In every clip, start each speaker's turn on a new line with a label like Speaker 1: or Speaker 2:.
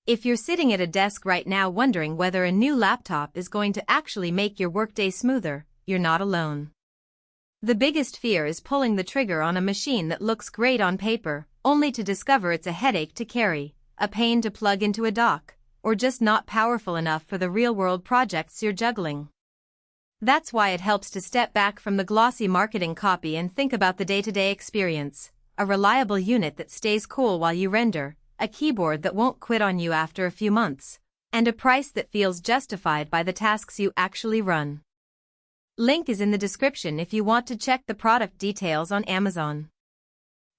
Speaker 1: If you're sitting at a desk right now wondering whether a new laptop is going to actually make your workday smoother, you're not alone. The biggest fear is pulling the trigger on a machine that looks great on paper, only to discover it's a headache to carry, a pain to plug into a dock, or just not powerful enough for the real-world projects you're juggling. That's why it helps to step back from the glossy marketing copy and think about the day-to-day experience, a reliable unit that stays cool while you render, a keyboard that won't quit on you after a few months, and a price that feels justified by the tasks you actually run. Link is in the description if you want to check the product details on Amazon.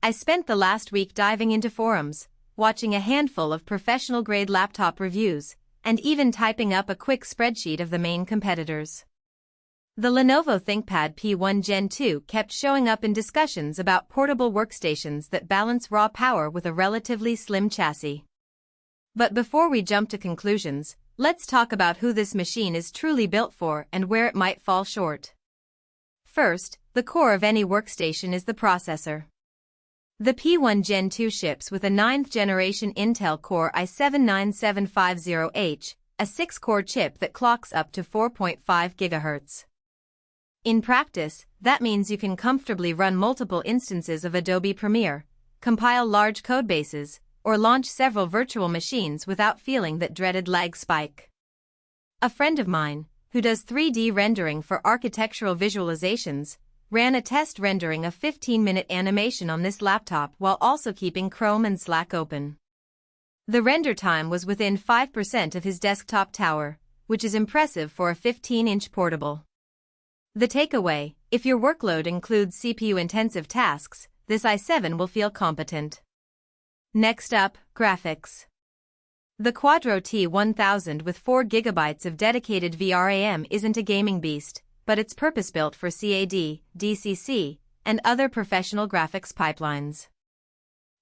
Speaker 1: I spent the last week diving into forums, watching a handful of professional-grade laptop reviews, and even typing up a quick spreadsheet of the main competitors. The Lenovo ThinkPad P1 Gen 2 kept showing up in discussions about portable workstations that balance raw power with a relatively slim chassis. But before we jump to conclusions, let's talk about who this machine is truly built for and where it might fall short. First, the core of any workstation is the processor. The P1 Gen 2 ships with a 9th generation Intel Core i7-9750H, a 6-core chip that clocks up to 4.5 GHz. In practice, that means you can comfortably run multiple instances of Adobe Premiere, compile large codebases, or launch several virtual machines without feeling that dreaded lag spike. A friend of mine, who does 3D rendering for architectural visualizations, ran a test rendering a 15-minute animation on this laptop while also keeping Chrome and Slack open. The render time was within 5% of his desktop tower, which is impressive for a 15-inch portable. The takeaway: if your workload includes CPU-intensive tasks, this i7 will feel competent. Next up, graphics. The Quadro T1000 with 4 GB of dedicated VRAM isn't a gaming beast, but it's purpose-built for CAD, DCC, and other professional graphics pipelines.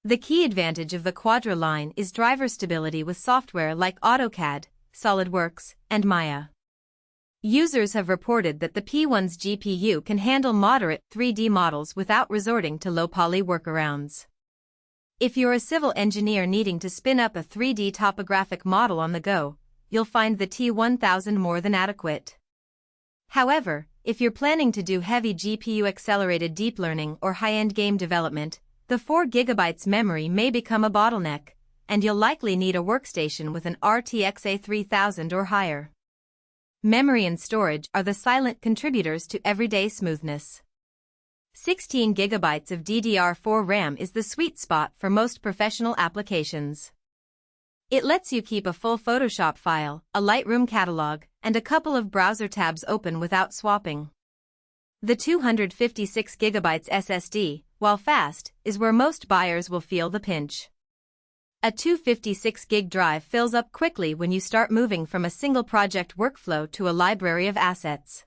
Speaker 1: The key advantage of the Quadro line is driver stability with software like AutoCAD, SolidWorks, and Maya. Users have reported that the P1's GPU can handle moderate 3D models without resorting to low-poly workarounds. If you're a civil engineer needing to spin up a 3D topographic model on the go, you'll find the T1000 more than adequate. However, if you're planning to do heavy GPU-accelerated deep learning or high-end game development, the 4 GB memory may become a bottleneck, and you'll likely need a workstation with an RTX A3000 or higher. Memory and storage are the silent contributors to everyday smoothness. 16 GB of DDR4 RAM is the sweet spot for most professional applications. It lets you keep a full Photoshop file, a Lightroom catalog, and a couple of browser tabs open without swapping. The 256 GB SSD, while fast, is where most buyers will feel the pinch. A 256 GB drive fills up quickly when you start moving from a single project workflow to a library of assets.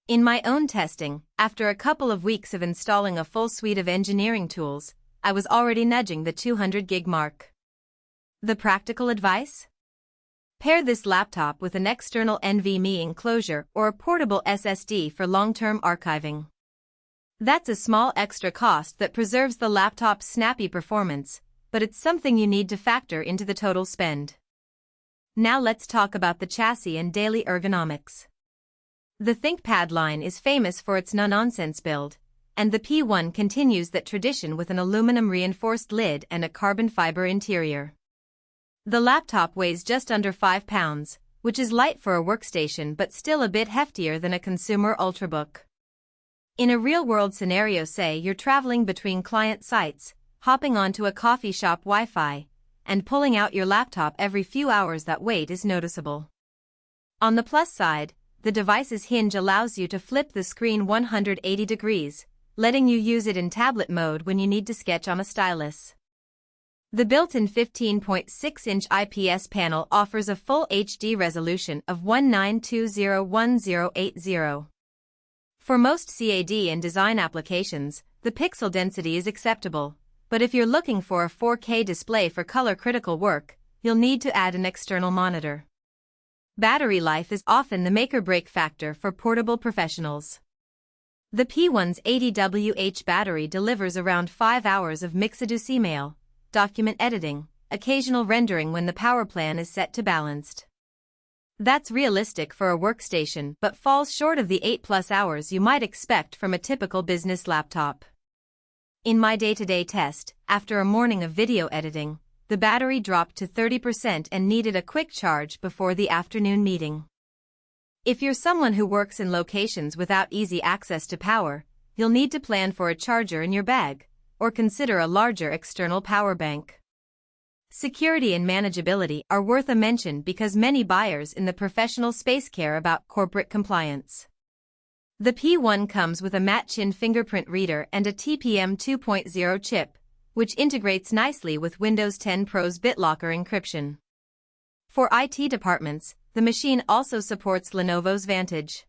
Speaker 1: In my own testing, after a couple of weeks of installing a full suite of engineering tools, I was already nudging the 200 GB mark. The practical advice? Pair this laptop with an external NVMe enclosure or a portable SSD for long-term archiving. That's a small extra cost that preserves the laptop's snappy performance, but it's something you need to factor into the total spend. Now let's talk about the chassis and daily ergonomics. The ThinkPad line is famous for its no-nonsense build, and the P1 continues that tradition with an aluminum-reinforced lid and a carbon fiber interior. The laptop weighs just under 5 pounds, which is light for a workstation but still a bit heftier than a consumer ultrabook. In a real-world scenario, say you're traveling between client sites, hopping onto a coffee shop Wi-Fi, and pulling out your laptop every few hours, that weight is noticeable. On the plus side, the device's hinge allows you to flip the screen 180 degrees, letting you use it in tablet mode when you need to sketch on a stylus. The built-in 15.6-inch IPS panel offers a full HD resolution of 1920x1080. For most CAD and design applications, the pixel density is acceptable. But if you're looking for a 4K display for color-critical work, you'll need to add an external monitor. Battery life is often the make-or-break factor for portable professionals. The P1's 80 Wh battery delivers around 5 hours of mixed email, document editing, occasional rendering when the power plan is set to balanced. That's realistic for a workstation but falls short of the 8+ hours you might expect from a typical business laptop. In my day-to-day test, after a morning of video editing, the battery dropped to 30% and needed a quick charge before the afternoon meeting. If you're someone who works in locations without easy access to power, you'll need to plan for a charger in your bag, or consider a larger external power bank. Security and manageability are worth a mention because many buyers in the professional space care about corporate compliance. The P1 comes with a matte-chin fingerprint reader and a TPM 2.0 chip, which integrates nicely with Windows 10 Pro's BitLocker encryption. For IT departments, the machine also supports Lenovo's Vantage.